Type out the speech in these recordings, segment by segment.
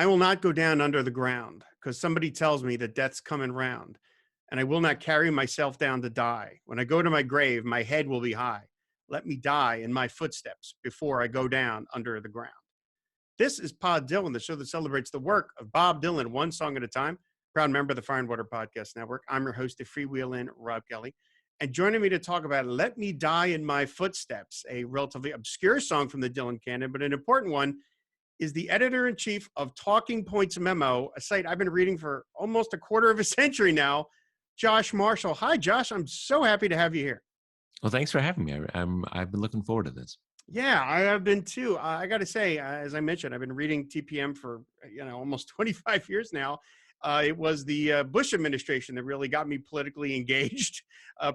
I will not go down under the ground because somebody tells me that death's coming round, and I will not carry myself down to die. When I go to my grave, my head will be high. Let me die in my footsteps before I go down under the ground. This is Pod Dylan, the show that celebrates the work of Bob Dylan, one song at a time. Proud member of the Fire and Water Podcast Network. I'm your host of Freewheeling, Rob Kelly. And joining me to talk about Let Me Die in My Footsteps, a relatively obscure song from the Dylan canon, but an important one, is the editor-in-chief of Talking Points Memo, a site I've been reading for almost a quarter of a century now, Josh Marshall. Hi, Josh. I'm so happy to have you here. Well, thanks for having me. I've been looking forward to this. Yeah, I have been too. I got to say, as I mentioned, I've been reading TPM for almost 25 years now. It was the Bush administration that really got me politically engaged.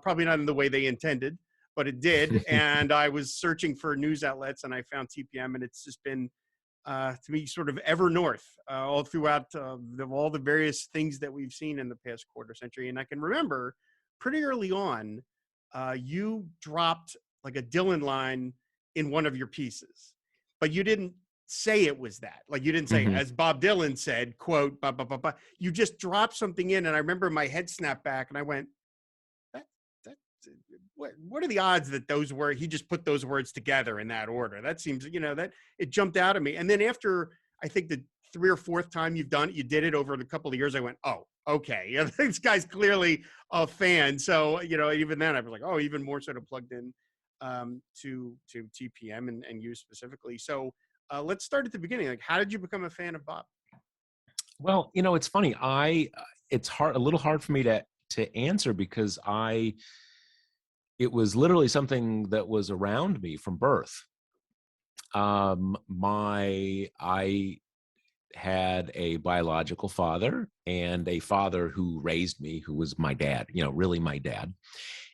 Probably not in the way they intended, but it did. And I was searching for news outlets, and I found TPM, and it's just been, to me, sort of ever north all throughout all the various things that we've seen in the past quarter century. And I can remember pretty early on, you dropped like a Dylan line in one of your pieces, but you didn't say it was that. Like, you didn't say, as Bob Dylan said, quote, bah, bah, bah, bah. You just dropped something in, and I remember my head snapped back, and I went, what are the odds that those were, he just put those words together in that order? That seems, that it jumped out at me. And then after, I think the 3rd or 4th time you've done it, you did it over a couple of years, I went, oh, okay. Yeah, this guy's clearly a fan. So, even then I was like, oh, even more sort of plugged in to TPM and you specifically. So let's start at the beginning. Like, how did you become a fan of Bob? Well, it's funny. It's a little hard for me to answer because it was literally something that was around me from birth. I had a biological father and a father who raised me, who was my dad, really my dad.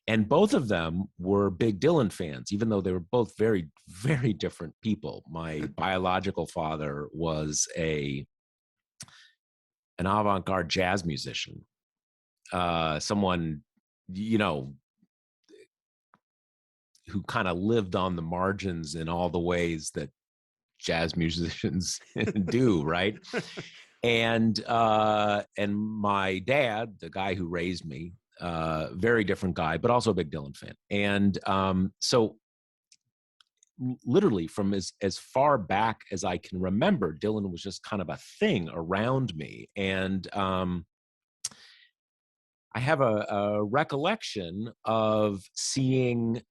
And both of them were big Dylan fans, even though they were both very, very different people. My biological father was an avant-garde jazz musician, someone, who kind of lived on the margins in all the ways that jazz musicians do, right? And my dad, the guy who raised me, very different guy, but also a big Dylan fan. And so literally from as far back as I can remember, Dylan was just kind of a thing around me. And I have a recollection of seeing,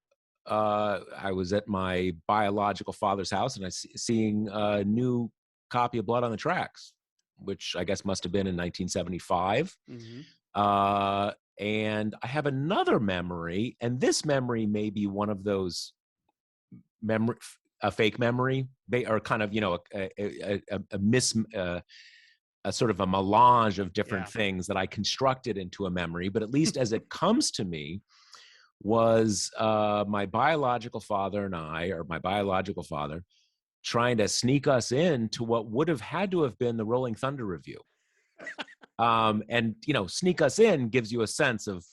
I was at my biological father's house and seeing a new copy of Blood on the Tracks, which I guess must have been in 1975. And I have another memory, and this memory may be one of those a fake memory, or kind of, a sort of a melange of different things that I constructed into a memory. But at least as it comes to me, was my biological father and I, or my biological father, trying to sneak us into what would have had to have been the Rolling Thunder Review. And, sneak us in gives you a sense of,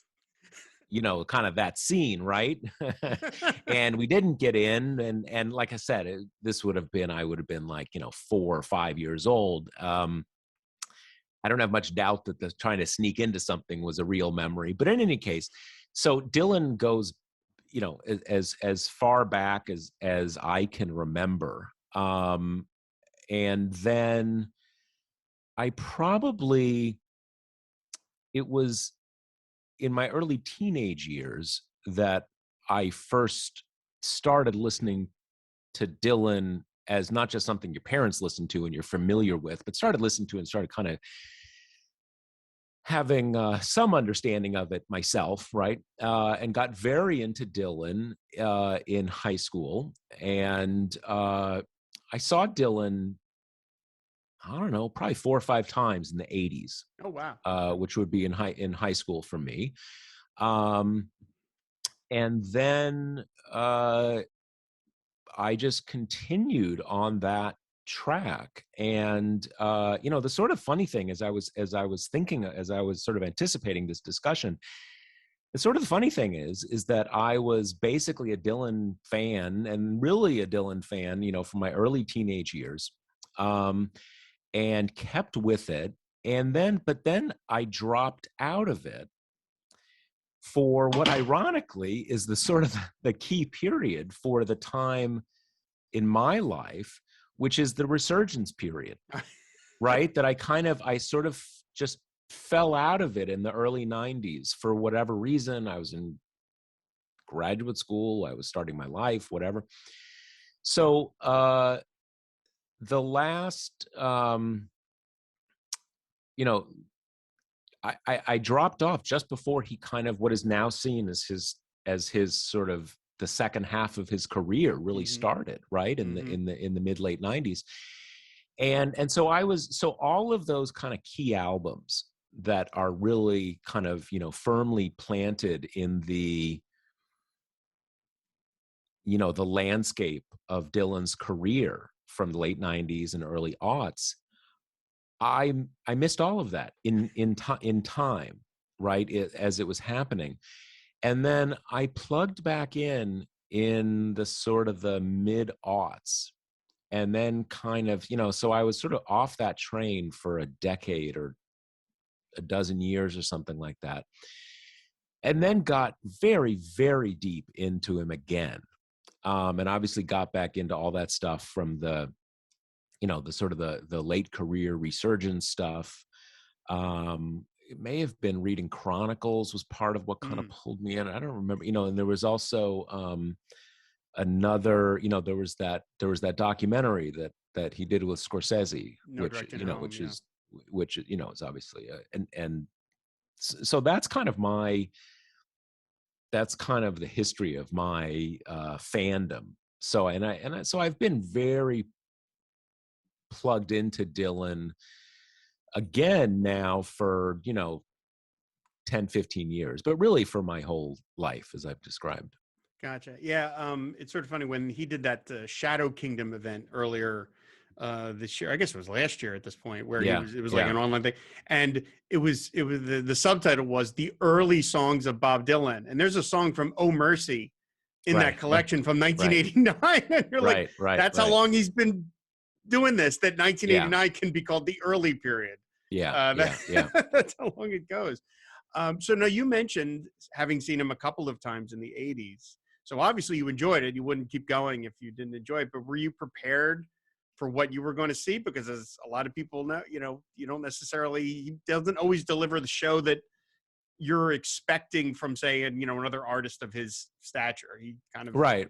kind of that scene, right? And we didn't get in. And like I said, I would have been like, 4 or 5 years old. I don't have much doubt that the trying to sneak into something was a real memory. But in any case, so Dylan goes, as far back as I can remember. And then it was in my early teenage years that I first started listening to Dylan as not just something your parents listen to and you're familiar with, but started listening to and started kind of having some understanding of it myself, right? And got very into Dylan in high school. And I saw Dylan, I don't know, probably 4 or 5 times in the 80s. Oh, wow. Which would be in high school for me. And then I just continued on that track. And the sort of funny thing as I was sort of anticipating this discussion, the sort of the funny thing is that I was basically a Dylan fan, and really a Dylan fan, from my early teenage years. and kept with it. But then I dropped out of it for what ironically is the sort of the key period for the time in my life, which is the resurgence period, right? That I sort of just fell out of it in the early 90s for whatever reason. I was in graduate school, I was starting my life, whatever. So the last, you know, I dropped off just before he kind of what is now seen as his sort of the second half of his career really started, right? In the mid late 90s. And so all of those kind of key albums that are really kind of, firmly planted in the, the landscape of Dylan's career from the late 90s and early aughts, I missed all of that in time, right? As it was happening. And then I plugged back in the sort of the mid aughts, and then kind of, so I was sort of off that train for a decade or a dozen years or something like that. And then got very, very deep into him again. And obviously got back into all that stuff from the, the sort of the late career resurgence stuff. It may have been reading Chronicles was part of what kind of pulled me in. I don't remember, and there was also another, there was that documentary that he did with Scorsese, which is obviously and so that's kind of the history of my fandom. So so I've been very plugged into Dylan again now for 10 15 years, but really for my whole life, as I've described. Gotcha. Yeah. It's sort of funny when he did that Shadow Kingdom event earlier this year. I guess it was last year at this point, where it was like an online thing, and it was the subtitle was "The Early Songs of Bob Dylan," and there's a song from "Oh Mercy" in that collection from 1989, and you're like, that's how long he's been doing this. That 1989 can be called the early period. That's how long it goes. So now you mentioned having seen him a couple of times in the 80s. So obviously you enjoyed it. You wouldn't keep going if you didn't enjoy it. But were you prepared for what you were going to see? Because as a lot of people know, you don't necessarily, he doesn't always deliver the show that you're expecting from, say, another artist of his stature. He kind of right.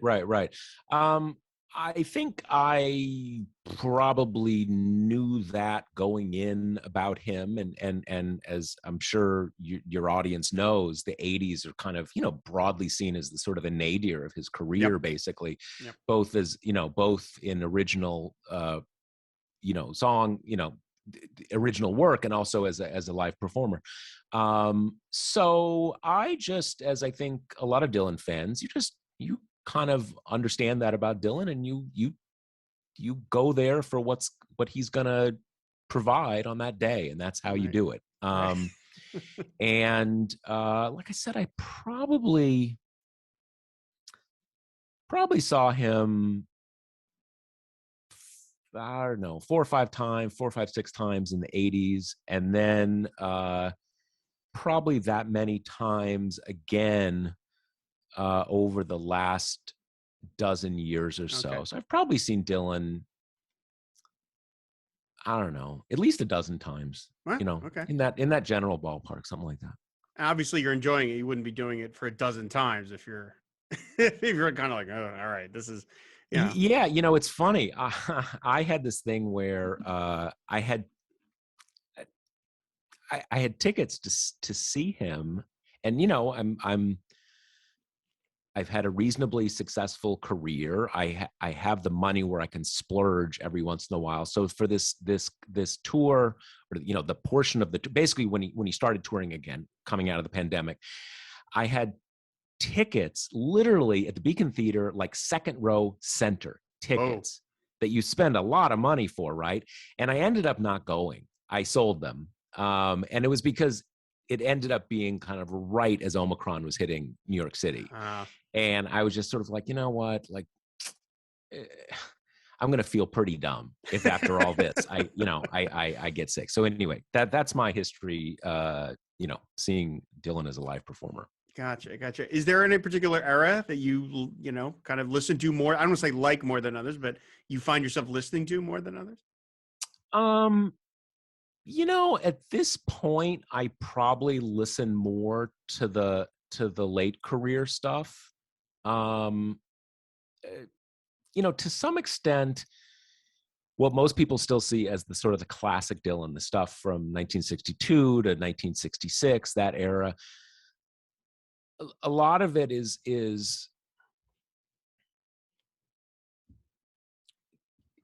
I think I probably knew that going in about him, and as I'm sure your audience knows, the 80s are kind of broadly seen as the sort of the nadir of his career, basically, both as both in original song, original work, and also as a live performer. So I just, as I think a lot of Dylan fans, you kind of understand that about Dylan, and you go there for what he's gonna provide on that day, and that's how you do it. And like I said, I probably saw him, I don't know, 4 or 5, 6 times in the 80s, and then probably that many times again over the last dozen years or so. So I've probably seen Dylan, I don't know, at least a dozen times, in that general ballpark, something like that. Obviously you're enjoying it. You wouldn't be doing it for a dozen times if you're if you're kind of like, oh, all right, this is it's funny. I had this thing where I had tickets to see him, and I've had a reasonably successful career. I have the money where I can splurge every once in a while. So for this tour, or the portion of basically when he started touring again, coming out of the pandemic, I had tickets literally at the Beacon Theater, like second row center tickets that you spend a lot of money for, right? And I ended up not going. I sold them, and it was because it ended up being kind of right as Omicron was hitting New York City. And I was just sort of like, you know what, like, I'm going to feel pretty dumb if after all this, I get sick. So anyway, that's my history, seeing Dylan as a live performer. Gotcha. Is there any particular era that you kind of listen to more? I don't want to say like more than others, but you find yourself listening to more than others? At this point, I probably listen more to the late career stuff. To some extent, what most people still see as the sort of the classic Dylan, the stuff from 1962 to 1966, that era. A lot of it is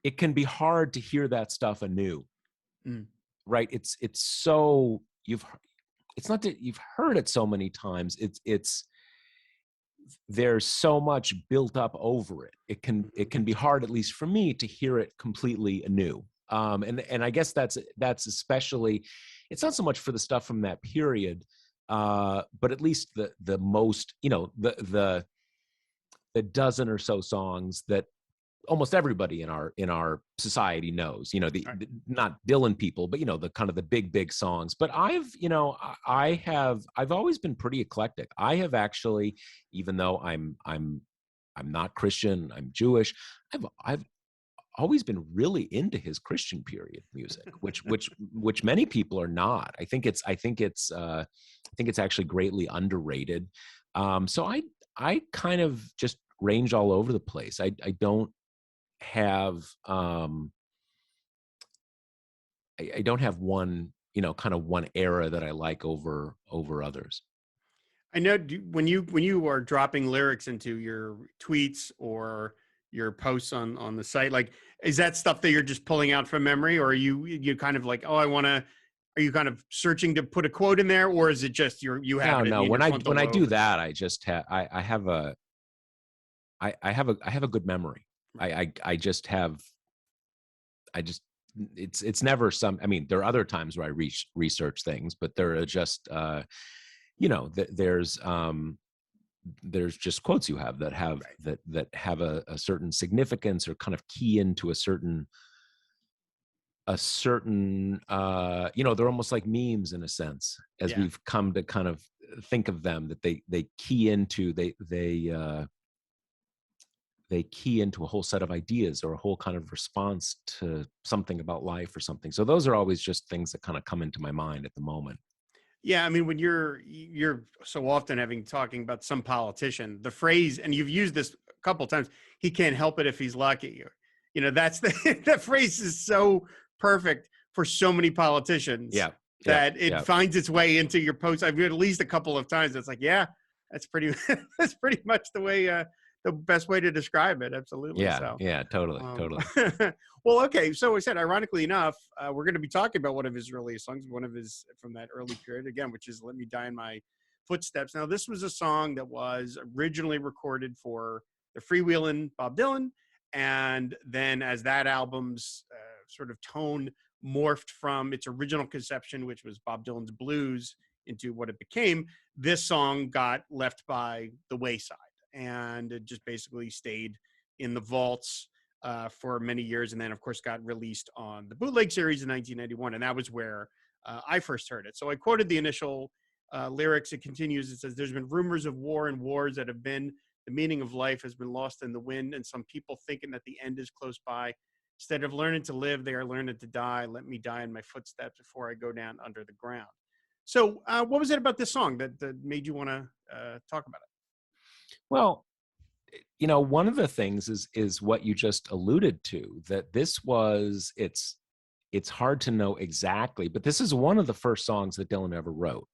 it can be hard to hear that stuff anew, right? It's so it's not that you've heard it so many times. It's there's so much built up over it. It can be hard, at least for me, to hear it completely anew. And I guess that's especially, it's not so much for the stuff from that period, but at least the most, the dozen or so songs that almost everybody in our society knows, the not Dylan people, but the kind of the big songs. But I've always been pretty eclectic. I have actually, even though I'm not Christian, I'm Jewish, I've always been really into his Christian period music, which many people are not. I think it's actually greatly underrated. So I kind of just range all over the place. I don't have I don't have one, kind of one era that I like over others. I know when you are dropping lyrics into your tweets or your posts on the site, like, is that stuff that you're just pulling out from memory, or are you kind of like, oh, are you kind of searching to put a quote in there, or is it just you have it? No. When I do that, I just have I have a good memory. It's never some, I mean, there are other times where I research things, but there are just, there's just quotes you have that have, right, that have a certain significance or kind of key into a certain, they're almost like memes in a sense, as we've come to kind of think of them, that they key into, they key into a whole set of ideas or a whole kind of response to something about life or something. So those are always just things that kind of come into my mind at the moment. Yeah, I mean, when you're so often talking about some politician, the phrase, and you've used this a couple of times, he can't help it if he's lucky. That's that phrase is so perfect for so many politicians. That it finds its way into your posts. I've read at least a couple of times. It's like, yeah, that's pretty much the way, the best way to describe it. Absolutely. Yeah, totally. Well, okay. So I said, ironically enough, we're going to be talking about one of his earliest songs, one of his from that early period again, which is "Let Me Die in My Footsteps." Now, this was a song that was originally recorded for the Freewheelin' Bob Dylan, and then as that album's sort of tone morphed from its original conception, which was Bob Dylan's blues, into what it became, this song got left by the wayside. And it just basically stayed in the vaults for many years. And then, of course, got released on the bootleg series in 1991. And that was where I first heard it. So I quoted the initial lyrics. It continues. It says, "There's been rumors of war and wars that have been. The meaning of life has been lost in the wind. And some people thinking that the end is close by. Instead of learning to live, they are learning to die. Let me die in my footsteps before I go down under the ground." So what was it about this song that made you want to talk about it? Well, one of the things is what you just alluded to, that this was, it's hard to know exactly, but this is one of the first songs that Dylan ever wrote.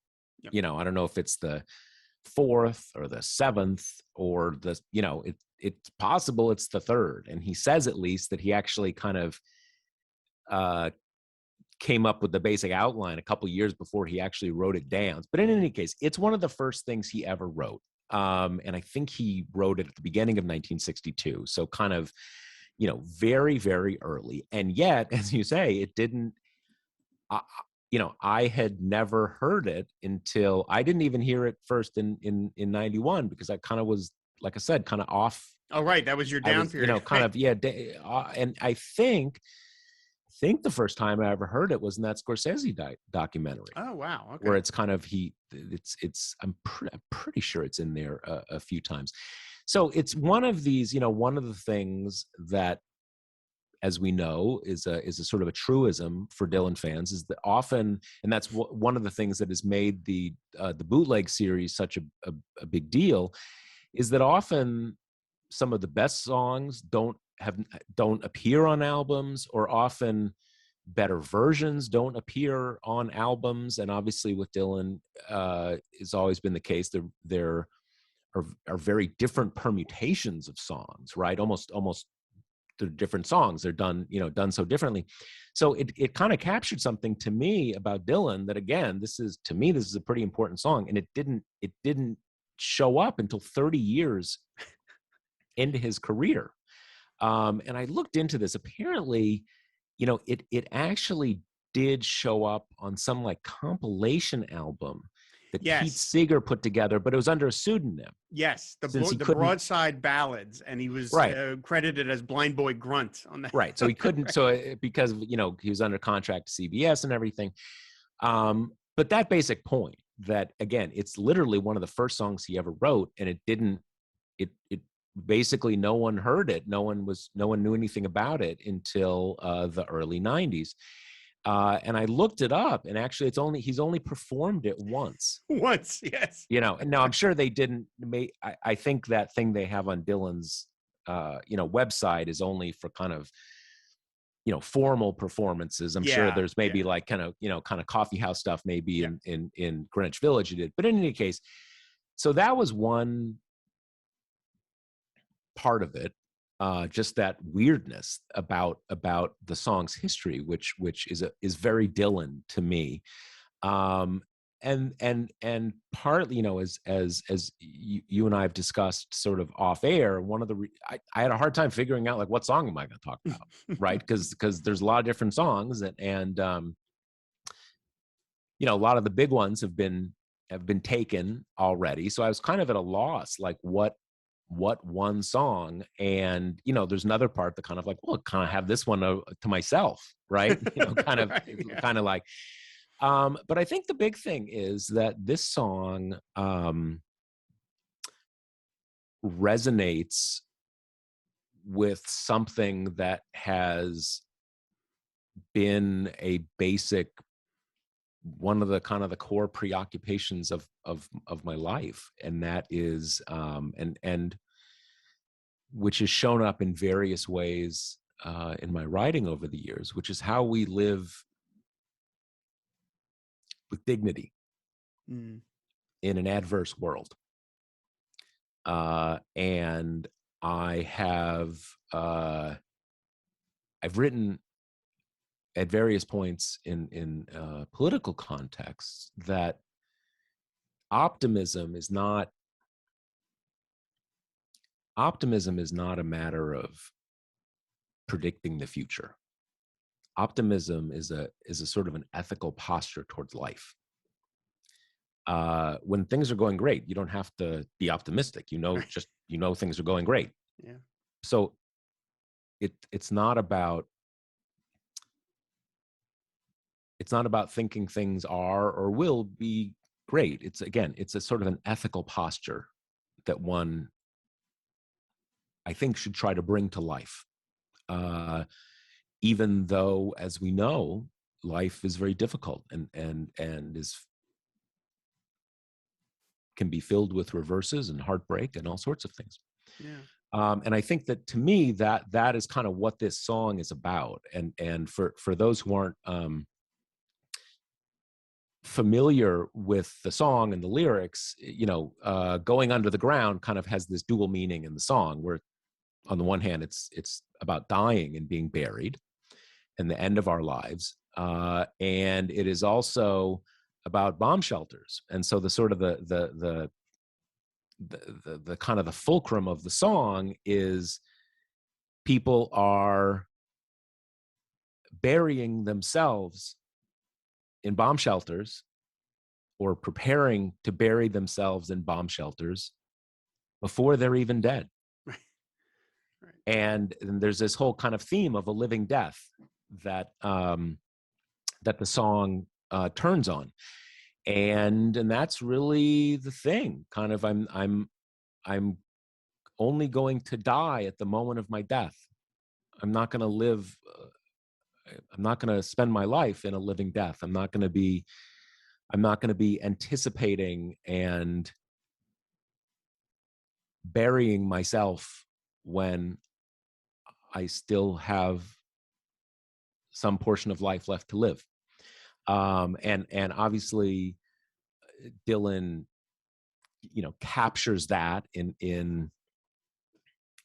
Yep. I don't know if it's the fourth or the seventh or it's possible it's the third. And he says at least that he actually kind of came up with the basic outline a couple years before he actually wrote it down. But in any case, it's one of the first things he ever wrote. And I think he wrote it at the beginning of 1962. So kind of, very, very early. And yet, as you say, it didn't, I had never heard it until I didn't even hear it first in 91, because I kind of was, like I said, kind of off Oh, right. That was your I down was, period. kind of, yeah. And I think the first time I ever heard it was in that Scorsese documentary, Oh, wow. where Okay. it's kind of I'm pretty sure it's in there a few times. So it's one of these, one of the things that, as we know, is a sort of a truism for Dylan fans, is that often, and that's one of the things that has made the bootleg series such a big deal, is that often some of the best songs don't appear on albums, or often better versions don't appear on albums. And obviously with Dylan, it's always been the case. There are very different permutations of songs, right? Almost they're different songs. They're done so differently. So it kind of captured something to me about Dylan that, again, this is a pretty important song, and it didn't show up until 30 years into his career. And I looked into this. Apparently, it actually did show up on some like compilation album that Pete Yes. Seeger put together, but it was under a pseudonym. Yes. Since he The couldn't, broadside ballads, and he was right, credited as Blind Boy Grunt on that. right. So he couldn't. Right. So because he was under contract to CBS and everything. But that basic point, that again, it's literally one of the first songs he ever wrote, and it didn't. It basically, no one heard it. No one knew anything about it until the early '90s. And I looked it up, and actually, he's only performed it once. Once, yes. And now I'm sure they didn't make. I think that thing they have on Dylan's, website is only for kind of, formal performances. I'm sure there's maybe like kind of coffee house stuff, maybe in Greenwich Village he did. But in any case, so that was one part of it. Just that weirdness about the song's history, which is very Dylan to me. And partly, as you and I have discussed sort of off air, one of the I had a hard time figuring out like what song am I going to talk about, right? Because there's a lot of different songs, and a lot of the big ones have been taken already. So I was kind of at a loss, like what one song. And there's another part that kind of like, well, kind of have this one to myself, right? Kind of Right, yeah. kind of like. But I think the big thing is that this song resonates with something that has been a basic, one of the kind of the core preoccupations of my life, and that is and which has shown up in various ways in my writing over the years, which is how we live with dignity in an adverse world. And I have I've written at various points in political contexts that optimism is not a matter of predicting the future. Optimism is a sort of an ethical posture towards life. When things are going great, you don't have to be optimistic. Just things are going great. Yeah. So it's not about thinking things are or will be great. It's a sort of an ethical posture that one, I think, should try to bring to life. Even though, as we know, life is very difficult and can be filled with reverses and heartbreak and all sorts of things. Yeah. And I think that, to me, that is kind of what this song is about. And for those who aren't familiar with the song and the lyrics, going under the ground kind of has this dual meaning in the song, where on the one hand, it's about dying and being buried and the end of our lives. And it is also about bomb shelters. And so the sort of the kind of the fulcrum of the song is people are burying themselves in bomb shelters, or preparing to bury themselves in bomb shelters before they're even dead. And there's this whole kind of theme of a living death that that the song turns on, and that's really the thing. Kind of, I'm only going to die at the moment of my death. I'm not going to live. I'm not going to spend my life in a living death. I'm not going to be anticipating and burying myself when I still have some portion of life left to live. And obviously Dylan, captures that in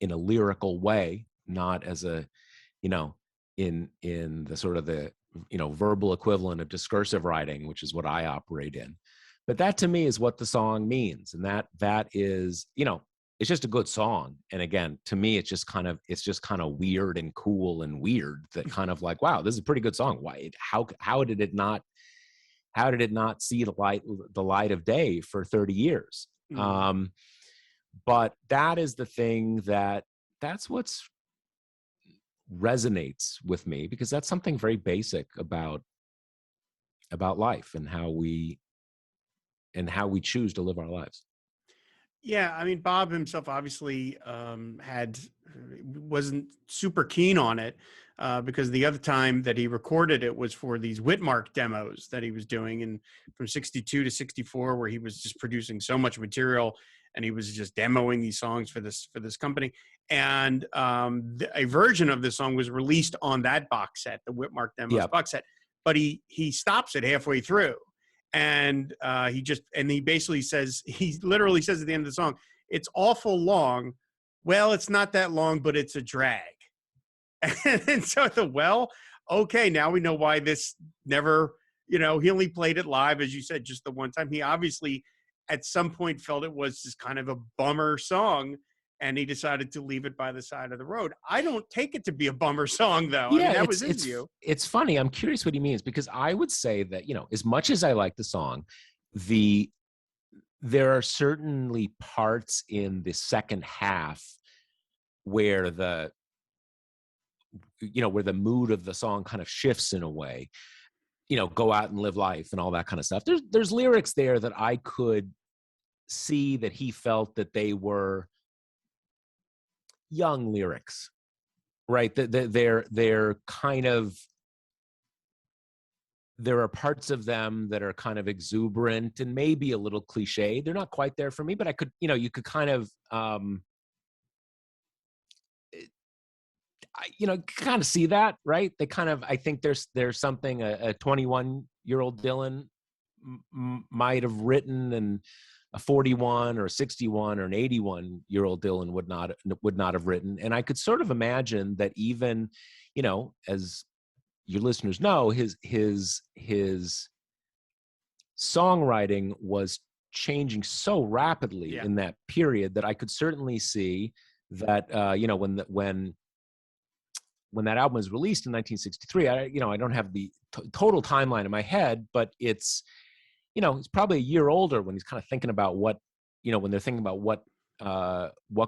a lyrical way, not as a, in the sort of the, verbal equivalent of discursive writing, which is what I operate in. But that to me is what the song means. And that is, it's just a good song. And again, to me, it's just kind of weird and cool and weird that kind of like, wow, this is a pretty good song. Why, how did it not see the light of day for 30 years? Mm. But that is the thing that's what's resonates with me, because that's something very basic about life and how we choose to live our lives. Yeah, I mean, Bob himself obviously wasn't super keen on it because the other time that he recorded it was for these Whitmark demos that he was doing, and from '62 to '64, where he was just producing so much material and he was just demoing these songs for this company. And a version of this song was released on that box set, the Whitmark demos box set, but he stops it halfway through. And he basically says, he literally says at the end of the song, it's awful long. Well, it's not that long, but it's a drag. And so I thought, well, okay, now we know why this never, he only played it live, as you said, just the one time. He obviously at some point felt it was just kind of a bummer song, and he decided to leave it by the side of the road. I don't take it to be a bummer song, though. Yeah, that was his view. It's funny. I'm curious what he means, because I would say that, as much as I like the song, there are certainly parts in the second half where the mood of the song kind of shifts in a way, go out and live life and all that kind of stuff. There's lyrics there that I could see that he felt that they were young lyrics, right? They're kind of, there are parts of them that are kind of exuberant and maybe a little cliche. They're not quite there for me, but I could, you could kind of, kind of see that, right? They kind of, I think there's something a 21-year-old Dylan might have written, and a 41 or 61 or an 81-year-old Dylan would not have written. And I could sort of imagine that even, as your listeners know, his songwriting was changing so rapidly in that period that I could certainly see that, when that album was released in 1963, I don't have the total timeline in my head, but it's probably a year older when he's kind of thinking about what, when they're thinking about what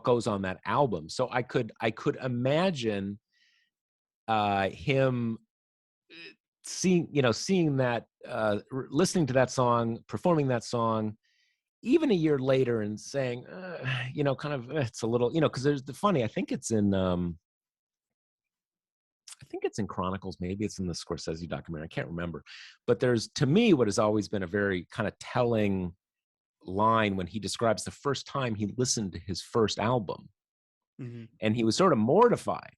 goes on that album. So I could imagine him seeing that, listening to that song, performing that song, even a year later, and saying, kind of, it's a little, because there's the funny, I think it's in Chronicles, maybe it's in the Scorsese documentary, I can't remember. But there's, to me, what has always been a very kind of telling line when he describes the first time he listened to his first album. Mm-hmm. And he was sort of mortified.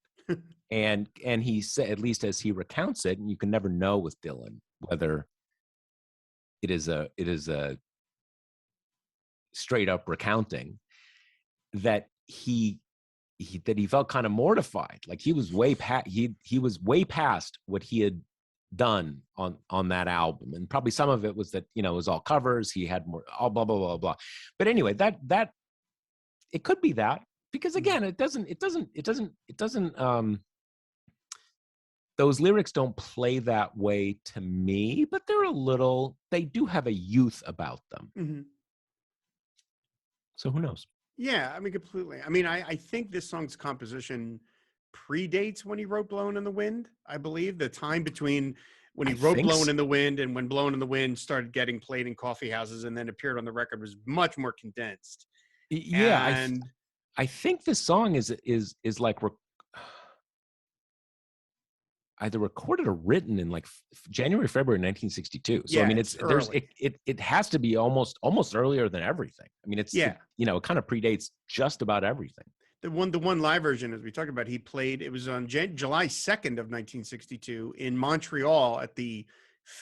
and he said, at least as he recounts it, and you can never know with Dylan whether it is a straight up recounting, that he felt kind of mortified, like he was way past what he had done on that album. And probably some of it was that, it was all covers, he had more, all blah blah blah blah. But anyway, that it could be that, because again, it doesn't those lyrics don't play that way to me, but they do have a youth about them. Mm-hmm. So who knows? Yeah, I mean, completely. I mean, I think this song's composition predates when he wrote Blowin' in the Wind. I believe the time between when he I wrote think Blowin' in the Wind and when Blowin' in the Wind started getting played in coffee houses and then appeared on the record was much more condensed. yeah, And I think this song is like either recorded or written in like January, February 1962. So I yeah, mean, it's there's early. it has to be almost earlier than everything. I mean, Yeah. it kind of predates just about everything. The one live version, as we talked about, he played, it was on July 2nd of 1962 in Montreal at the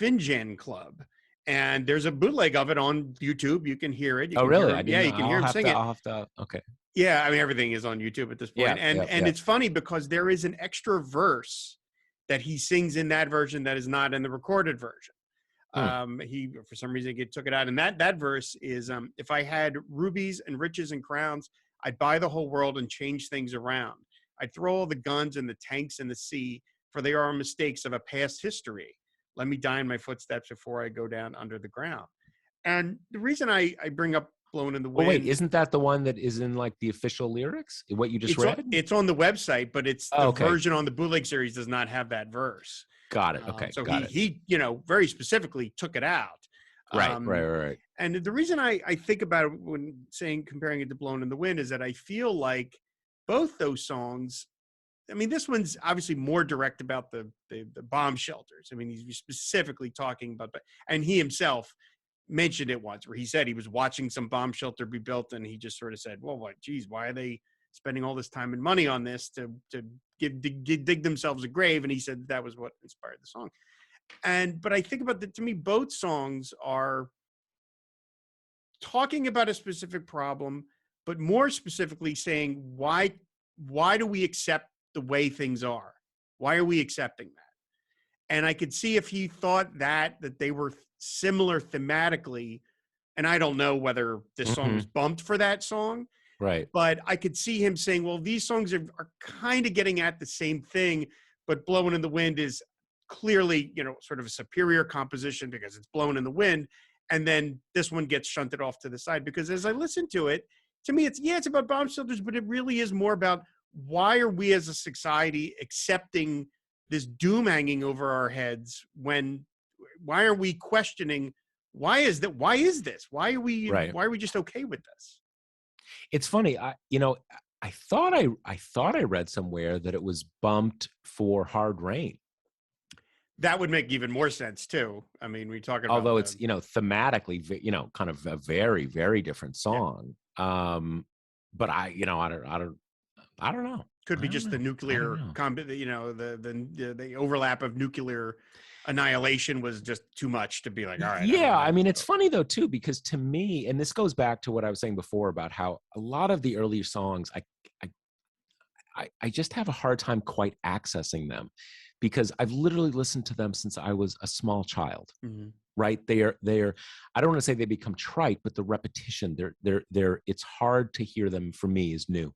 Finjan Club. And there's a bootleg of it on YouTube. You can hear it. You Oh, can hear really? I him. Yeah, didn't know. you can hear him sing it. I'll have to. Okay. Yeah, I mean everything is on YouTube at this point. Yeah. And Yeah. and Yeah. it's funny because there is an extra verse that he sings in that version that is not in the recorded version. Hmm. He for some reason he took it out, and that verse is if I had rubies and riches and crowns, I'd buy the whole world and change things around. I'd throw all the guns and the tanks in the sea, for they are mistakes of a past history. Let me die in my footsteps before I go down under the ground. And the reason I bring up Blowing in the Well, wait, Wind, isn't that the one that is in like the official lyrics? What you just read? it's on the website, but it's the Oh, okay. version on the bootleg series does not have that verse. Got it. Okay. So Got it. he very specifically took it out. Right. Right. Um, Right. Right. and the reason I think about it when comparing it to Blown in the Wind is that I feel like both those songs, I mean, this one's obviously more direct about the bomb shelters. I mean, he's specifically talking about, and he himself mentioned it once where he said he was watching some bomb shelter be built and he just sort of said, well, what, geez, why are they spending all this time and money on this to dig themselves a grave? And he said that was what inspired the song. But I think about that, to me, both songs are talking about a specific problem, but more specifically saying why do we accept the way things are? Why are we accepting that? And I could see if he thought that they were similar thematically, and I don't know whether this song Mm-hmm. was bumped for that song, Right. but I could see him saying, well, these songs are kind of getting at the same thing, but Blowing in the Wind is clearly, sort of a superior composition because it's blowing in the wind. And then this one gets shunted off to the side because as I listen to it, to me, it's about bomb shelters, but it really is more about why are we as a society accepting this doom hanging over our heads why are we questioning why is that? Why is this? Right. Why are we just okay with this? It's funny. I thought I read somewhere that it was bumped for Hard Rain. That would make even more sense too. I mean, we talk about Although it's thematically kind of a very, very different yeah, song. But I don't know. could I be don't just the know. nuclear the overlap of nuclear annihilation was just too much to be like, all right. Yeah, I mean, it's funny though too, because to me, and this goes back to what I was saying before about how a lot of the earlier songs, I just have a hard time quite accessing them because I've literally listened to them since I was a small child. Mm-hmm. Right? They are. I don't want to say they become trite, but the repetition, they're. It's hard to hear them for me is new.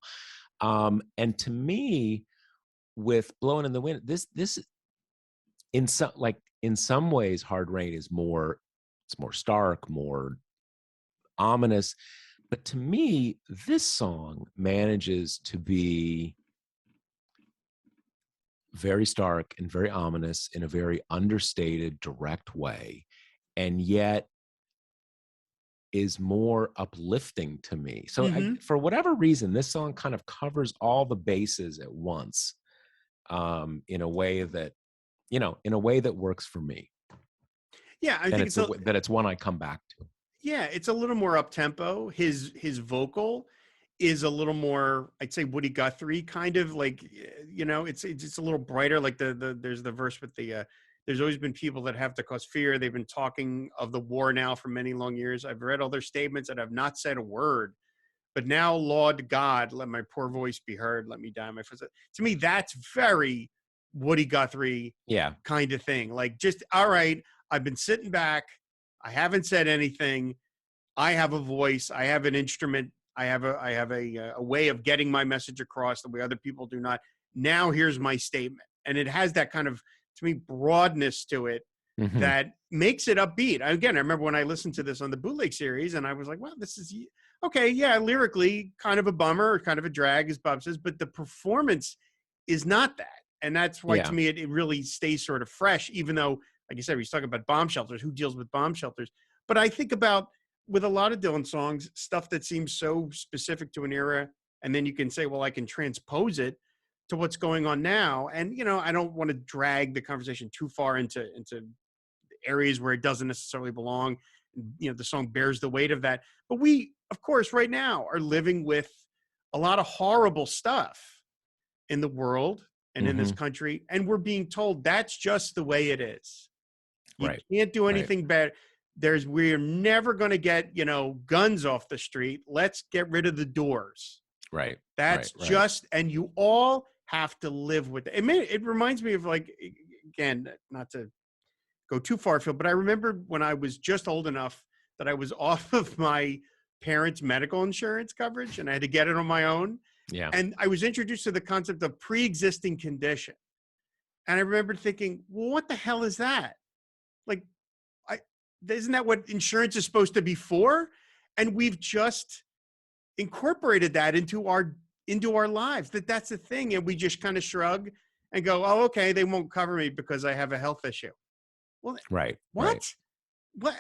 And to me, with Blowing in the Wind, this in some ways, Hard Rain is more. It's more stark, more ominous. But to me, this song manages to be very stark and very ominous in a very understated, direct way, and yet is more uplifting to me. So Mm-hmm. for whatever reason, this song kind of covers all the bases at once, in a way that works for me. Yeah, I think that it's one I come back to. Yeah, it's a little more up tempo. His vocal is a little more, I'd say, Woody Guthrie kind of like, it's a little brighter. Like there's the verse with there's always been people that have to cause fear. They've been talking of the war now for many long years. I've read all their statements and I've not said a word. But now, Lord God, let my poor voice be heard. Let me die in my footsteps. To me, that's very Woody Guthrie kind of thing. Like, just, all right, I've been sitting back. I haven't said anything. I have a voice. I have an instrument. I have a way of getting my message across the way other people do not. Now here's my statement. And it has that kind of, to me, broadness to it that makes it upbeat. Again, I remember when I listened to this on the bootleg series and I was like, wow, this is, okay, yeah, lyrically, kind of a bummer, kind of a drag, as Bob says, but the performance is not that. And that's why, to Yeah. me, it really stays sort of fresh, even though, like you said, he's talking about bomb shelters, who deals with bomb shelters. But I think about, with a lot of Dylan songs, stuff that seems so specific to an era. And then you can say, well, I can transpose it to what's going on now. And, I don't want to drag the conversation too far into areas where it doesn't necessarily belong. The song bears the weight of that. But we, of course, right now are living with a lot of horrible stuff in the world and in this Hmm. country. And we're being told that's just the way it is. You Right. can't do Right. anything better. We're never going to get, guns off the street. Let's get rid of the doors. Right. That's Right. Right. just, and you all have to live with it. It reminds me of, like, again, not to go too far afield, but I remember when I was just old enough that I was off of my parents' medical insurance coverage and I had to get it on my own. Yeah. And I was introduced to the concept of pre-existing condition. And I remember thinking, well, what the hell is that? Like, isn't that what insurance is supposed to be for? And we've just incorporated that into our lives, that's the thing. And we just kind of shrug and go, oh, okay, they won't cover me because I have a health issue. Well, Right. Right. what? What,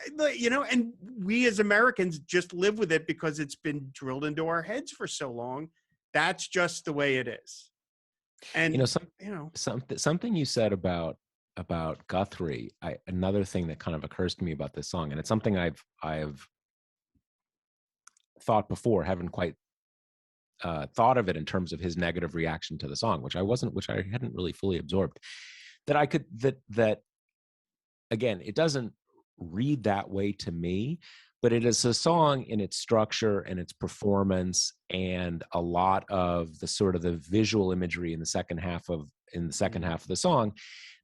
and we as Americans just live with it because it's been drilled into our heads for so long. That's just the way it is. And, Something you said about Guthrie, another thing that kind of occurs to me about this song, and it's something I've thought before, haven't quite thought of it in terms of his negative reaction to the song, which I hadn't really fully absorbed. That again, it doesn't read that way to me, but it is a song in its structure and its performance and a lot of the sort of the visual imagery in the second half of the song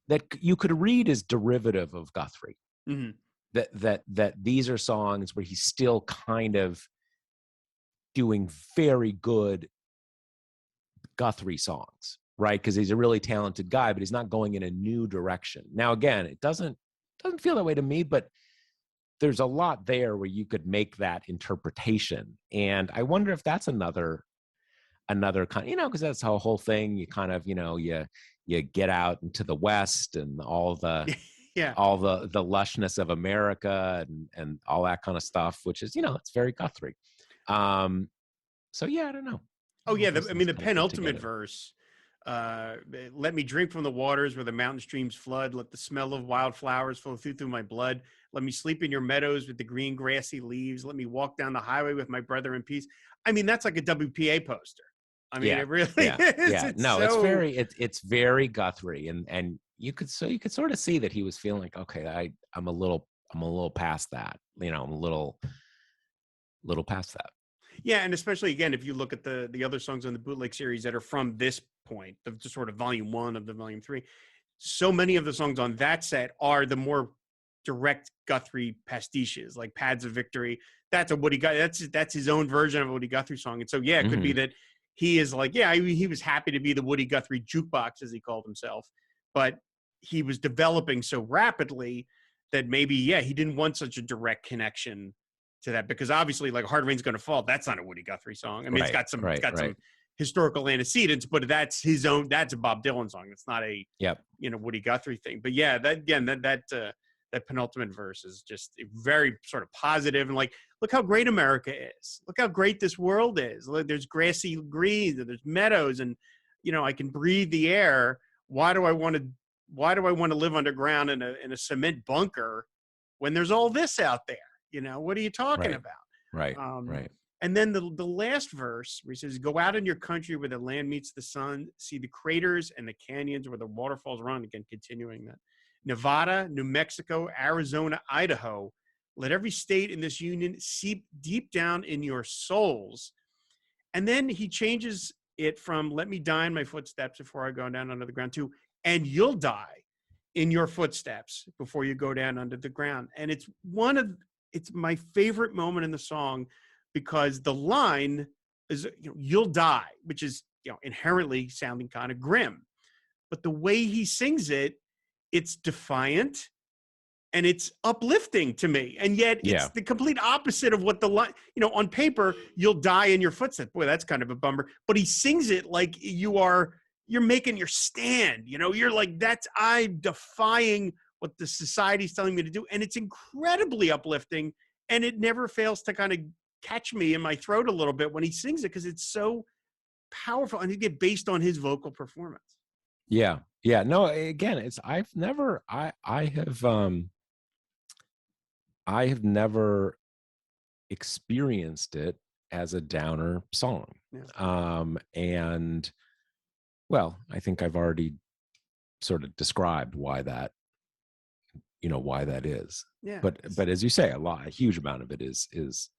that you could read as derivative of Guthrie. mm-hmm. That these are songs where he's still kind of doing very good Guthrie songs, right? Because he's a really talented guy, but he's not going in a new direction. Now, again, it doesn't feel that way to me, but there's a lot there where you could make that interpretation. And I wonder if that's another kind, because that's the whole thing. You kind of, you get out into the West and all the, yeah, all the lushness of America and all that kind of stuff, which is, it's very Guthrie. So yeah, I don't know. Oh yeah. The penultimate verse, let me drink from the waters where the mountain streams flood. Let the smell of wildflowers flow through my blood. Let me sleep in your meadows with the green grassy leaves. Let me walk down the highway with my brother in peace. That's like a WPA poster. It really is. Yeah. It's very Guthrie, and you could sort of see that he was feeling like, okay, I'm a little past that. I'm a little past that. Yeah, and especially again, if you look at the other songs on the bootleg series that are from this point, the sort of volume 1 of the volume 3, so many of the songs on that set are the more direct Guthrie pastiches, like Pads of Victory. That's a Woody Guthrie. That's his own version of a Woody Guthrie song. And so yeah, it could be that he is like, he was happy to be the Woody Guthrie jukebox, as he called himself, but he was developing so rapidly that maybe he didn't want such a direct connection to that, because obviously, like, Hard Rain's Gonna Fall, that's not a Woody Guthrie song. It's got some some historical antecedents, but that's his own. That's a Bob Dylan song. It's not a Woody Guthrie thing. But yeah, that penultimate verse is just very sort of positive and like, look how great America is. Look how great this world is. Look, there's grassy greens and there's meadows, and I can breathe the air. Why do I want to live underground in a cement bunker when there's all this out there? What are you talking about? Right. And then the last verse where he says, go out in your country where the land meets the sun, see the craters and the canyons where the waterfalls run. Again, continuing that. Nevada, New Mexico, Arizona, Idaho. Let every state in this union seep deep down in your souls. And then he changes it from let me die in my footsteps before I go down under the ground to, and you'll die in your footsteps before you go down under the ground. And it's my favorite moment in the song, because the line is, you'll die, which is, inherently sounding kind of grim, but the way he sings it, it's defiant, and it's uplifting to me. And yet it's Yeah. the complete opposite of what the line, on paper, you'll die in your footsteps. Boy, that's kind of a bummer. But he sings it like you're making your stand. You're like, I'm defying what the society's telling me to do. And it's incredibly uplifting. And it never fails to kind of catch me in my throat a little bit when he sings it, because it's so powerful, and it get based on his vocal performance. Yeah. Yeah. No, again, I have never experienced it as a downer song. Yeah. And well, I think I've already sort of described why that is. Yeah. But as you say, a huge amount of it is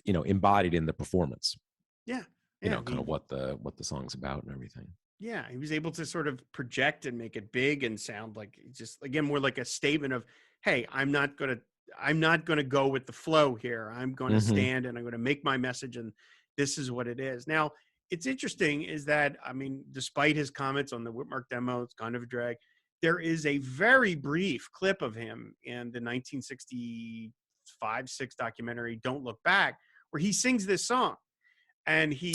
embodied in the performance. Yeah. Kind of what the song's about and everything. Yeah, he was able to sort of project and make it big and sound like, just again, more like a statement of, hey, I'm not gonna go with the flow here. I'm going to stand, and I'm going to make my message, and this is what it is. Now, it's interesting is that, I mean, despite his comments on the Whitmark demo, it's kind of a drag, there is a very brief clip of him in the 1965-6 documentary Don't Look Back, where he sings this song. And he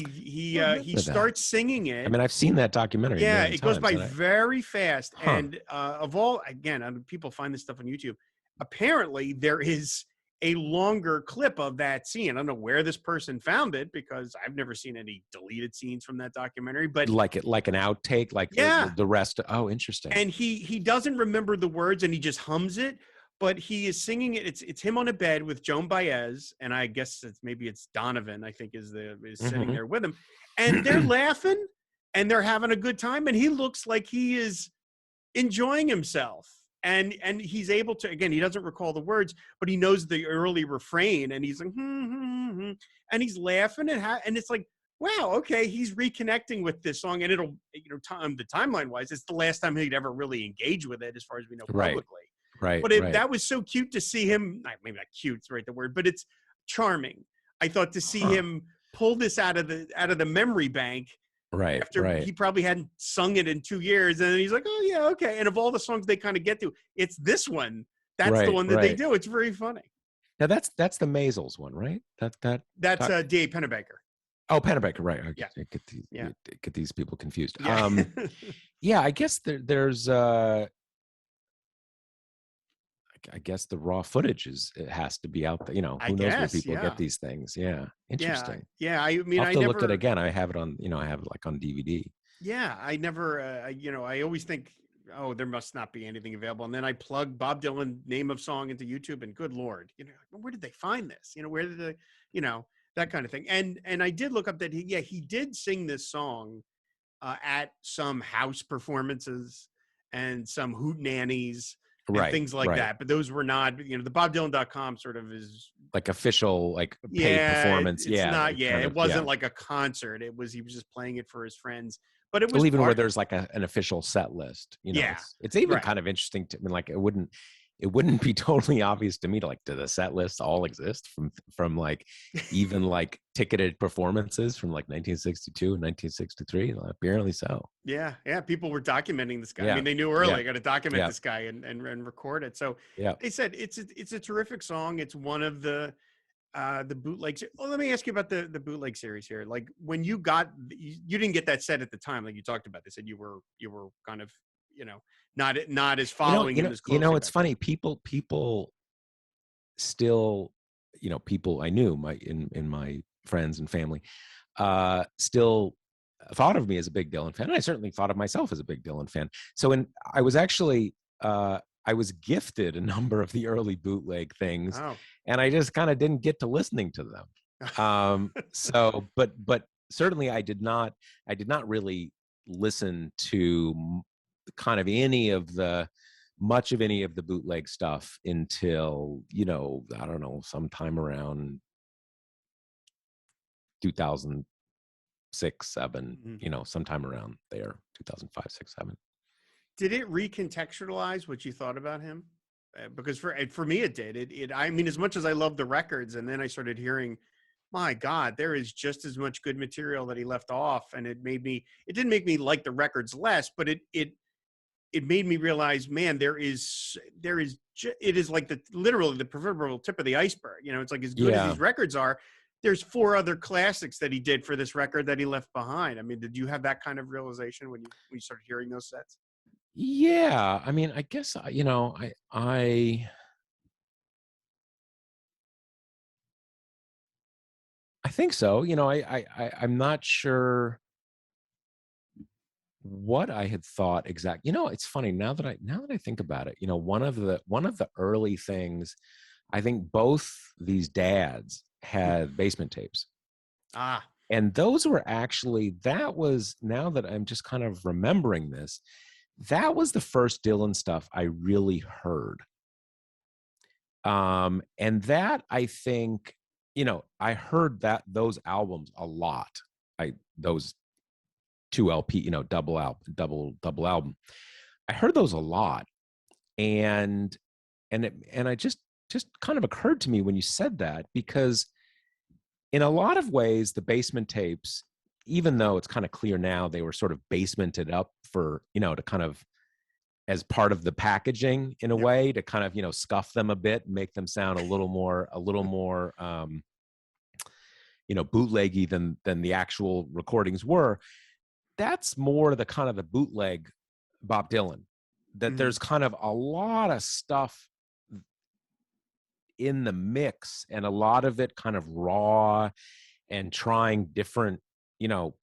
starts singing it. I mean, I've seen that documentary. Yeah, it goes by times, very fast. And of all, again, people find this stuff on YouTube. Apparently, there is a longer clip of that scene. I don't know where this person found it, because I've never seen any deleted scenes from that documentary. But like an outtake, like the rest. Oh, interesting. And he doesn't remember the words, and he just hums it. But he is singing it. It's him on a bed with Joan Baez, and I guess it's Donovan, I think, is sitting there with him, and they're laughing and they're having a good time, and he looks like he is enjoying himself, and he's able to, again, he doesn't recall the words, but he knows the early refrain, and he's like, and he's laughing, and it's like, wow, okay, he's reconnecting with this song, and it'll, the timeline wise, it's the last time he'd ever really engage with it, as far as we know, publicly. Right. But that was so cute to see him, maybe not cute's right the word, but it's charming. I thought, to see him pull this out of the memory bank. Right. After he probably hadn't sung it in 2 years. And then he's like, oh yeah, okay. And of all the songs they kind of get to, it's this one. That's the one that they do. It's very funny. Now that's the Maisels one, right? That's D.A. Pennebaker. Oh, Pennebaker, right. Yeah. Get these people confused. Yeah. Yeah, I guess there's I guess the raw footage it has to be out there. Who knows where people get these things? Yeah, interesting. Yeah. I mean, I'll have to look at it again. I have it on. I have it like on DVD. Yeah, I never. I always think, oh, there must not be anything available, and then I plug Bob Dylan name of song into YouTube, and good Lord, where did they find this? Where did they, that kind of thing. And I did look up that he did sing this song at some house performances and some hootenannies. And things like that, but those were not, the BobDylan.com sort of is like official, like paid performance. It's not, it wasn't like a concert. He was just playing it for his friends. But it was even where there's like an official set list. It's even kind of interesting to me. Like it wouldn't be totally obvious to me to, like, do the set lists all exist from like even like ticketed performances from like 1962 and 1963? Apparently so. Yeah. People were documenting this guy. I mean, they knew early, I got to document this guy and record it. So they said it's a terrific song. It's one of the bootlegs. Well, let me ask you about the bootleg series here. Like, when you didn't get that set at the time, like you talked about. They said you were kind of, not as following him as closely. It's funny. People still, people I knew in my friends and family, still thought of me as a big Dylan fan. And I certainly thought of myself as a big Dylan fan. So I was actually, I was gifted a number of the early bootleg things, and I just kind of didn't get to listening to them. But certainly I did not really listen to kind of much of any of the bootleg stuff until, I don't know, sometime around 2006, 7, sometime around there, 2005, 6, 7. Did it recontextualize what you thought about him? Because for me, it did. I mean, as much as I love the records, and then I started hearing, my God, there is just as much good material that he left off, and it didn't make me like the records less, but it it made me realize, man, it is like literally the proverbial tip of the iceberg. You know, it's like as good as Yeah. these records are, there's 4 other classics that he did for this record that he left behind. I mean, did you have that kind of realization when you started hearing those sets? Yeah. I mean, I guess, you know, I think so. You know, I'm not sure what I had thought exact. You know, it's funny now that I think about it. You know, one of the early things, I think both these dads had basement tapes, Ah, and those were actually, that was, now that I'm just kind of remembering this, that was the first Dylan stuff I really heard. And that, I think, you know, I heard those albums a lot. Those 2 LP, you know, double album. I heard those a lot. And I just kind of occurred to me when you said that, because in a lot of ways, the basement tapes, even though it's kind of clear now they were sort of basemented up for, you know, to kind of, as part of the packaging in a yep. way, to kind of, you know, scuff them a bit, make them sound a little more, you know, bootleggy than the actual recordings were. That's more the kind of the bootleg Bob Dylan, that Mhm. there's kind of a lot of stuff in the mix, and a lot of it kind of raw and trying different, you know,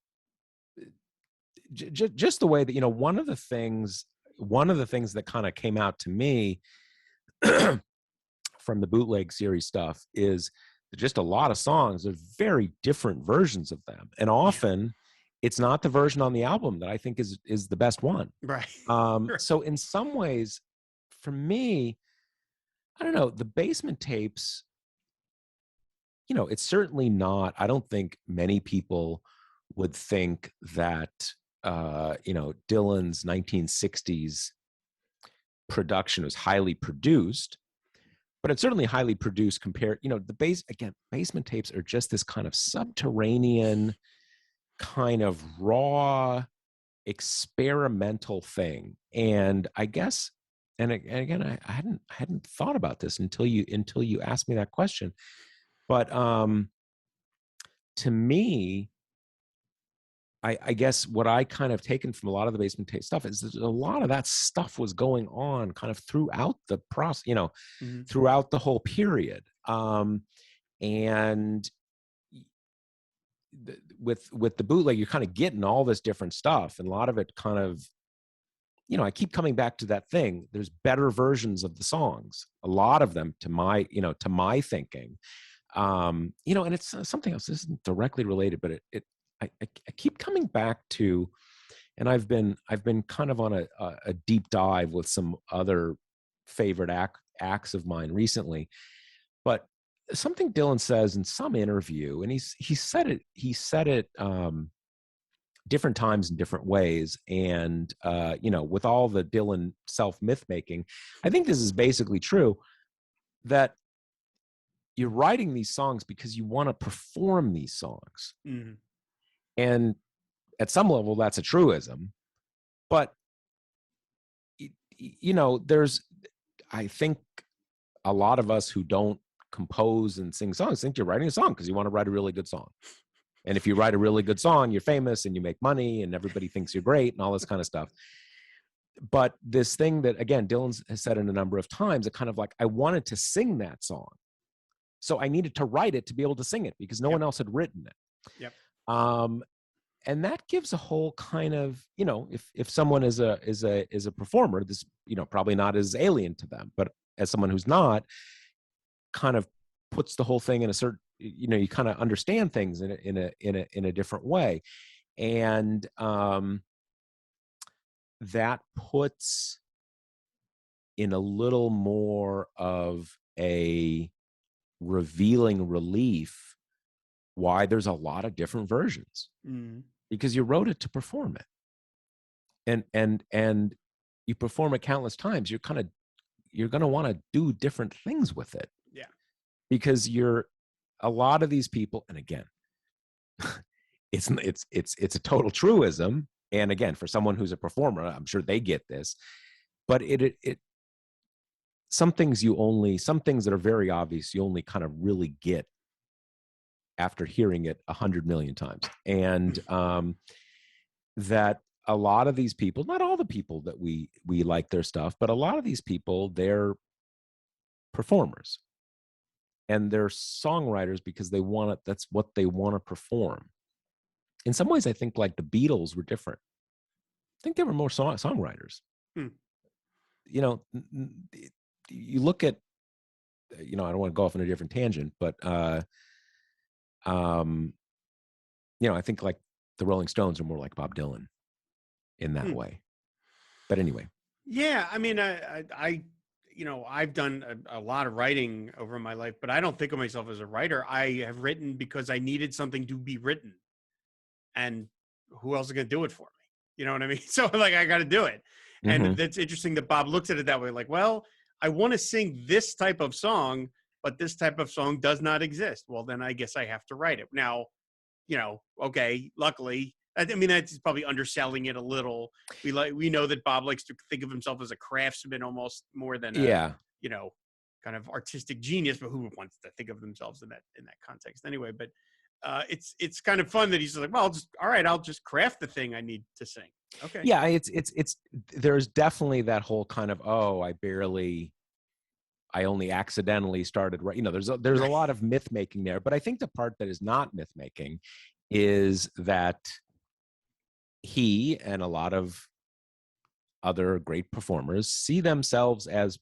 just the way that, you know, one of the things that kind of came out to me from the bootleg series stuff is just a lot of songs are very different versions of them, and Yeah. often it's not the version on the album that I think is the best one. Right. So in some ways, for me, I don't know, the basement tapes, you know, it's certainly not, I don't think many people would think that, you know, Dylan's 1960s production was highly produced, but it's certainly highly produced compared, you know, basement tapes are just this kind of subterranean, kind of raw, experimental thing. And I guess, and again, I hadn't thought about this until you asked me that question. But to me, I guess what I kind of taken from a lot of the basement tape stuff is that a lot of that stuff was going on kind of throughout the process, you know, Mhm. throughout the whole period. And with the bootleg, you're kind of getting all this different stuff, and a lot of it kind of, you know, I keep coming back to that thing. There's better versions of the songs, a lot of them, to my, you know, to my thinking. You know, and it's something else. This isn't directly related, but I keep coming back to, and I've been kind of on a deep dive with some other favorite acts of mine recently. But something Dylan says in some interview, and he said it different times in different ways, and you know, with all the Dylan self myth making, I think this is basically true, that you're writing these songs because you want to perform these songs. Mhm. And at some level, that's a truism. But, you know, I think a lot of us who don't compose and sing songs think you're writing a song because you want to write a really good song. And if you write a really good song, you're famous and you make money and everybody thinks you're great and all this kind of stuff. But this thing that, again, Dylan has said in a number of times, it kind of like, I wanted to sing that song, so I needed to write it to be able to sing it because no Yep. one else had written it. Yep. And that gives a whole kind of, you know, if someone is a performer, this, you know, probably not as alien to them, but as someone who's not, kind of puts the whole thing in a certain, you know, you kind of understand things in a different way. And that puts in a little more of a revealing relief why there's a lot of different versions, Mhm. because you wrote it to perform it, and you perform it countless times. You're going to want to do different things with it, Yeah. because you're, a lot of these people, and again, it's a total truism, And again, for someone who's a performer, I'm sure they get this, but some things that are very obvious, you only kind of really get after hearing it 100 million times. And that a lot of these people, not all the people that we like their stuff, but a lot of these people, they're performers and they're songwriters because they want it. That's what they want to perform. In some ways, I think like the Beatles were different. I think they were more songwriters. You know, you look at, you know, I don't want to go off on a different tangent, but, you know, I think like the Rolling Stones are more like Bob Dylan in that way. But anyway. Yeah. I mean, I you know, I've done a lot of writing over my life, but I don't think of myself as a writer. I have written because I needed something to be written. And who else is going to do it for me? You know what I mean? So like, I got to do it. And that's interesting that Bob looks at it that way. Like, well, I want to sing this type of song, but this type of song does not exist. Well, then I guess I have to write it. Now, you know, okay, luckily, I mean, that's probably underselling it a little. We know that Bob likes to think of himself as a craftsman almost more than a, you know, kind of artistic genius, but who wants to think of themselves in that context anyway? But it's kind of fun that he's like, well, I'll just craft the thing I need to sing. Okay. Yeah, it's there's definitely that whole kind of, oh, I only accidentally started, right? You know, there's a lot of myth making there, but I think the part that is not myth making is that he and a lot of other great performers see themselves as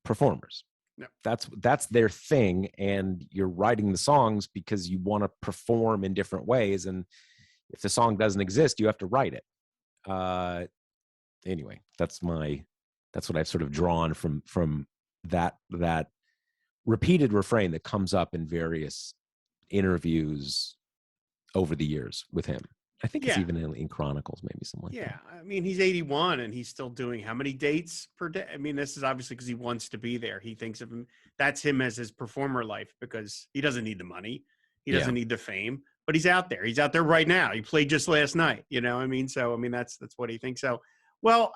performers. No. That's their thing, and you're writing the songs because you want to perform in different ways, and if the song doesn't exist, you have to write it. Anyway, that's what I've sort of drawn from that repeated refrain that comes up in various interviews over the years with him. I think it's even in Chronicles, maybe something like that. I mean, he's 81 and he's still doing how many dates per day? I mean, this is obviously because he wants to be there. He thinks of him. That's him as his performer life because he doesn't need the money. He doesn't need the fame, but he's out there. He's out there right now. He played just last night, you know what I mean? So, I mean, that's what he thinks. So, well,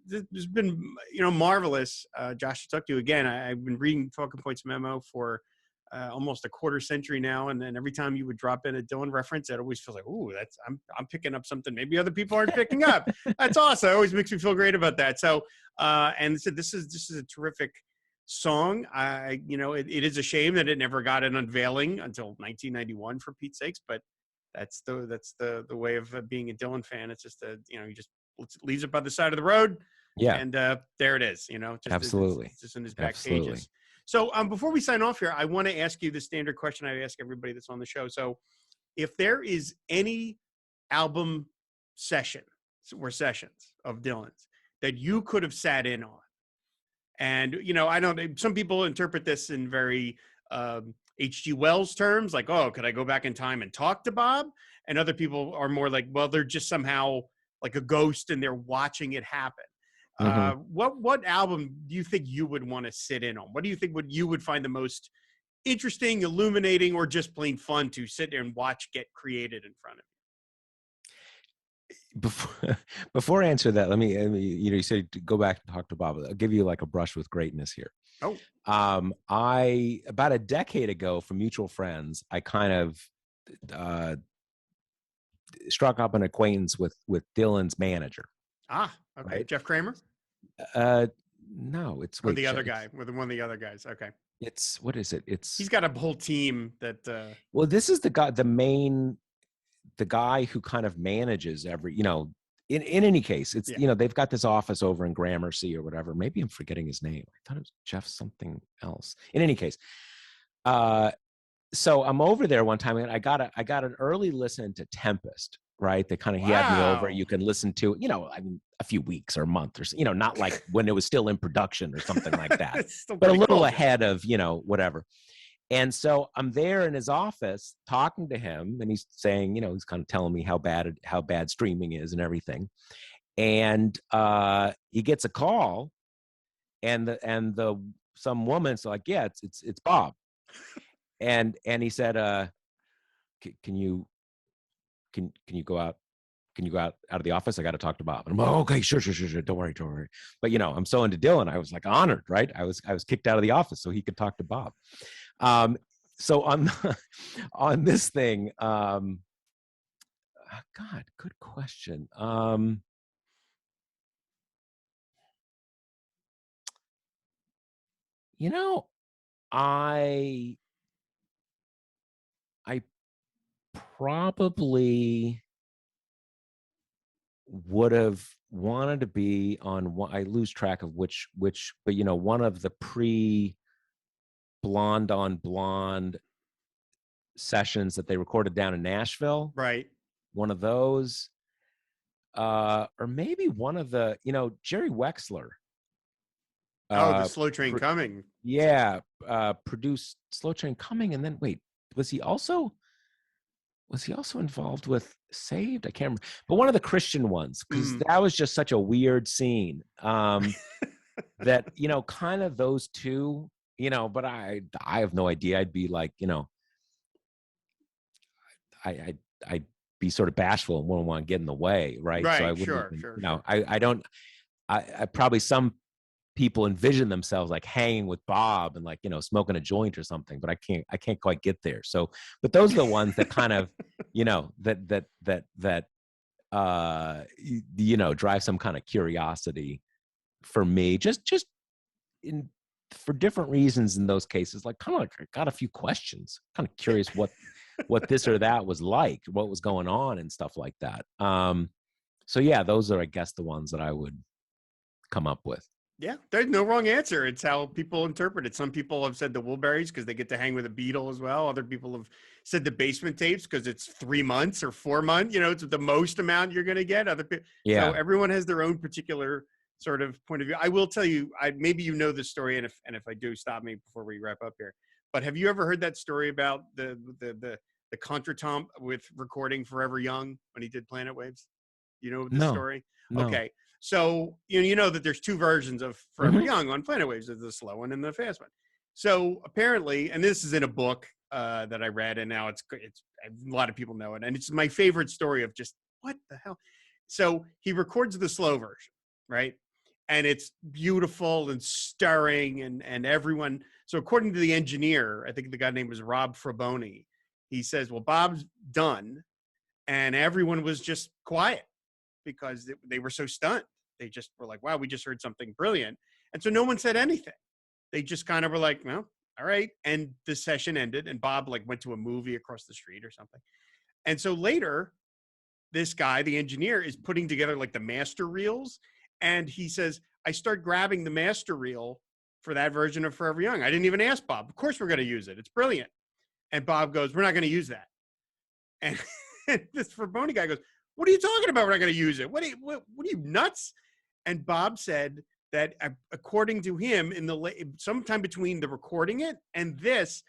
there's been, you know, marvelous, Josh, to talk to you again. I've been reading Talking Points Memo for almost a quarter century now, and then every time you would drop in a Dylan reference, it always feels like, ooh, I'm picking up something maybe other people aren't picking up. That's awesome. It always makes me feel great about that. So, and so this is a terrific song. You know, it is a shame that it never got an unveiling until 1991, for Pete's sakes. But that's the way of being a Dylan fan. It's just you know, he just leaves it by the side of the road. Yeah, and there it is. You know, just, absolutely, it's just in his back pages. So before we sign off here, I want to ask you the standard question I ask everybody that's on the show. So if there is any album session or sessions of Dylan's that you could have sat in on, and, you know, I don't, some people interpret this in very H.G. Wells terms, like, oh, could I go back in time and talk to Bob? And other people are more like, well, they're just somehow like a ghost and they're watching it happen. What album do you think you would want to sit in on? What do you think you would find the most interesting, illuminating, or just plain fun to sit there and watch get created in front of you? Before I answer that, let me, you know, you said to go back and talk to Bob. I'll give you like a brush with greatness here. Oh, I about a decade ago, from mutual friends, I kind of struck up an acquaintance with Dylan's manager. Ah, okay, right? Jeff Kramer. No, it's or the other guy, with one of the other guys. Okay, it's what is it? He's got a whole team that. Well, this is the guy who kind of manages every, you know. In any case, it's, you know, they've got this office over in Gramercy or whatever. Maybe I'm forgetting his name. I thought it was Jeff something else. In any case, so I'm over there one time and I got an early listen to Tempest. Right, they kind of he had me over. You can listen to, you know, I mean, a few weeks or a month or, you know, not like when it was still in production or something like that, but a little ahead of, you know, whatever. And so I'm there in his office talking to him, and he's saying, you know, he's kind of telling me how bad streaming is and everything. And he gets a call, and some woman's like, yeah, it's Bob, and he said, can you go out? can you go out of the office? I got to talk to Bob. And I'm like, okay, sure. Don't worry. But I'm so into Dylan. I was like honored, right? I was kicked out of the office so he could talk to Bob. So on on this thing, God, good question. I probably would have wanted to be on one. I lose track of which, but one of the blonde on blonde sessions that they recorded down in Nashville. Right. One of those, or maybe one of the, Jerry Wexler. The Slow Train Coming. Yeah, produced Slow Train Coming, and then wait, was he also involved with Saved? I can't remember, but one of the Christian ones, because that was just such a weird scene. That kind of those two, but I have no idea. I'd be like, I'd be sort of bashful and wouldn't want to get in the way, right? Right. So I wouldn't Sure. I don't. I probably some people envision themselves like hanging with Bob and like smoking a joint or something, but I can't quite get there. So, but those are the ones that kind of that drive some kind of curiosity for me, just for different reasons in those cases. Like kind of like I got a few questions, kind of curious what this or that was like, what was going on and stuff like that. So yeah, those are, I guess, the ones that I would come up with. Yeah, there's no wrong answer. It's how people interpret it. Some people have said the Woolberries because they get to hang with a Beatle as well. Other people have said the Basement Tapes because it's 3 months or 4 months. It's the most amount you're going to get. Other people, so everyone has their own particular sort of point of view. I will tell you, maybe you know this story, and if I do, stop me before we wrap up here. But have you ever heard that story about the contretemps with recording Forever Young when he did Planet Waves? You know the story? No. Okay. So, you know that there's two versions of Forever Young on Planet Waves. There's the slow one and the fast one. So apparently, and this is in a book that I read, and now it's a lot of people know it. And it's my favorite story of just, what the hell? So he records the slow version, right? And it's beautiful and stirring and everyone. So according to the engineer, I think the guy's name was Rob Fraboni, he says, well, Bob's done. And everyone was just quiet, because they were so stunned. They just were like, wow, we just heard something brilliant. And so no one said anything. They just kind of were like, well, all right. And the session ended, and Bob like went to a movie across the street or something. And so later, this guy, the engineer, is putting together like the master reels. And he says, I start grabbing the master reel for that version of Forever Young. I didn't even ask Bob. Of course we're going to use it. It's brilliant. And Bob goes, we're not going to use that. And this Fraboni guy goes, what are you talking about? We're not going to use it. What are you nuts? And Bob said that according to him, sometime between the recording it and this,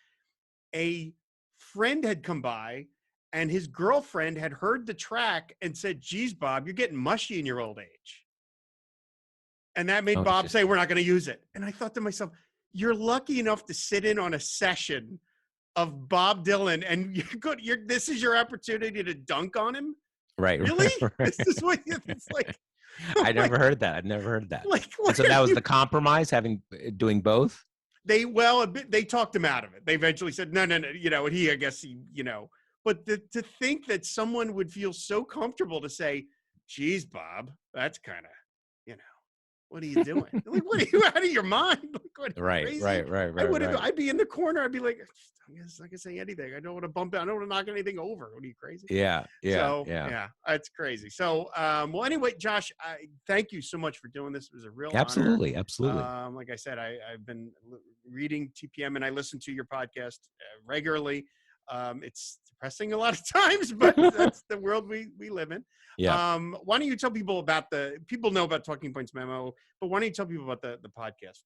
a friend had come by and his girlfriend had heard the track and said, geez, Bob, you're getting mushy in your old age. And that made Bob say, we're not going to use it. And I thought to myself, you're lucky enough to sit in on a session of Bob Dylan, and this is your opportunity to dunk on him. Right. Really? Right. This is what it's like. I never heard that. I've never heard that. Like, so that was the compromise, doing both? They talked him out of it. They eventually said, no. And I guess he, but to think that someone would feel so comfortable to say, geez, Bob, that's kind of, what are you doing? Like, what are you out of your mind? Like, right. I'd be in the corner. I'd be like, I guess I can say anything. I don't want to bump out. I don't want to knock anything over. What are you, crazy? Yeah. It's crazy. So, well, anyway, Josh, thank you so much for doing this. It was a real Absolutely. honor. Like I said, I've been reading TPM and I listen to your podcast regularly. It's depressing a lot of times, but that's the world we live in. Yeah. Why don't you tell people about people know about Talking Points Memo, but why don't you tell people about the podcast?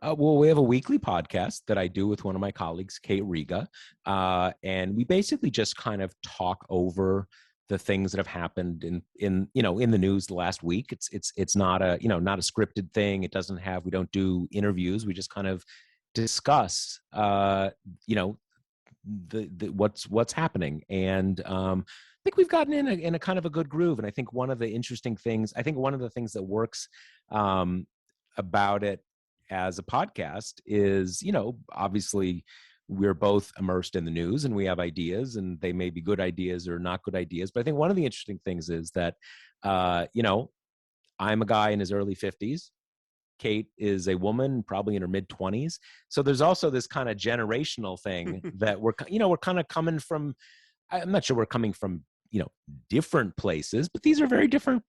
Well, we have a weekly podcast that I do with one of my colleagues, Kate Riga. And we basically just kind of talk over the things that have happened in the news the last week. It's not a scripted thing. We don't do interviews. We just kind of discuss, what's happening. And think we've gotten in a kind of a good groove. And I think one of the interesting things, I think one of the things that works about it as a podcast is, you know, obviously we're both immersed in the news and we have ideas, and they may be good ideas or not good ideas. But I think one of the interesting things is that, you know, I'm a guy in his early 50s. Kate is a woman, probably in her mid 20s. So there's also this kind of generational thing that we're kind of coming from. I'm not sure we're coming from, you know, different places, but these are very different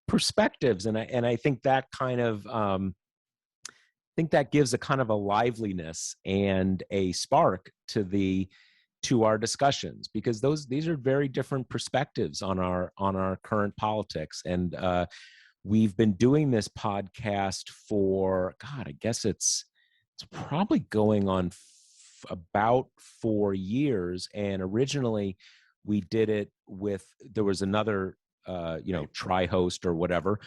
perspectives. And I think that kind of, that gives a kind of a liveliness and a spark to our discussions, because these are very different perspectives on our current politics. And we've been doing this podcast for, God, I guess it's probably going on about 4 years. And originally we did it with, there was another tri-host or whatever,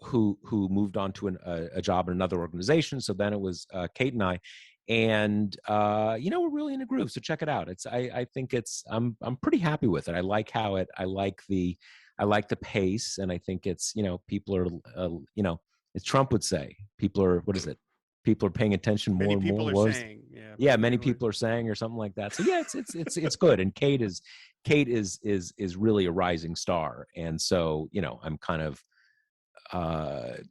who moved on to a job in another organization. So then it was Kate and I, and we're really in a groove. So check it out. I think I'm pretty happy with it. I like how I like the pace, and I think it's, you know, people are, as Trump would say, people are paying attention more and more. Many people are saying, yeah, many people are saying, or something like that. So yeah, it's good. And Kate is really a rising star. And so, you know, I'm kind of, I'm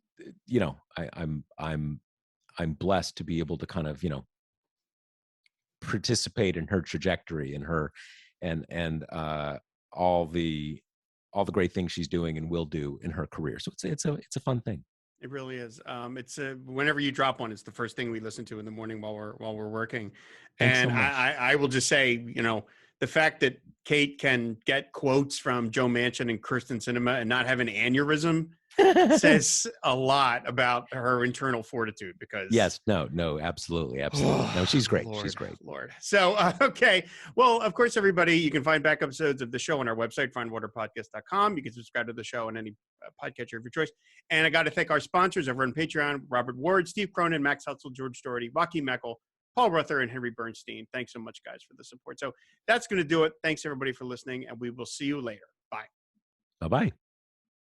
blessed to be able to kind of, you know, participate in her trajectory and her, and all the great things she's doing and will do in her career. So it's a fun thing. It really is. It's whenever you drop one, it's the first thing we listen to in the morning while we're working. Thanks And so much. I will just say, you know, the fact that Kate can get quotes from Joe Manchin and Kirsten Sinema and not have an aneurysm says a lot about her internal fortitude. Because yes, no, absolutely. No, she's great. She's great. Lord. So, okay. Well, of course, everybody, you can find back episodes of the show on our website, findwaterpodcast.com. You can subscribe to the show on any podcatcher of your choice. And I got to thank our sponsors over on Patreon: Robert Ward, Steve Cronin, Max Hutzel, George Doherty, Joaquin Meckel, Paul Ruther, and Henry Bernstein. Thanks so much, guys, for the support. So that's going to do it. Thanks, everybody, for listening, and we will see you later. Bye. Bye-bye.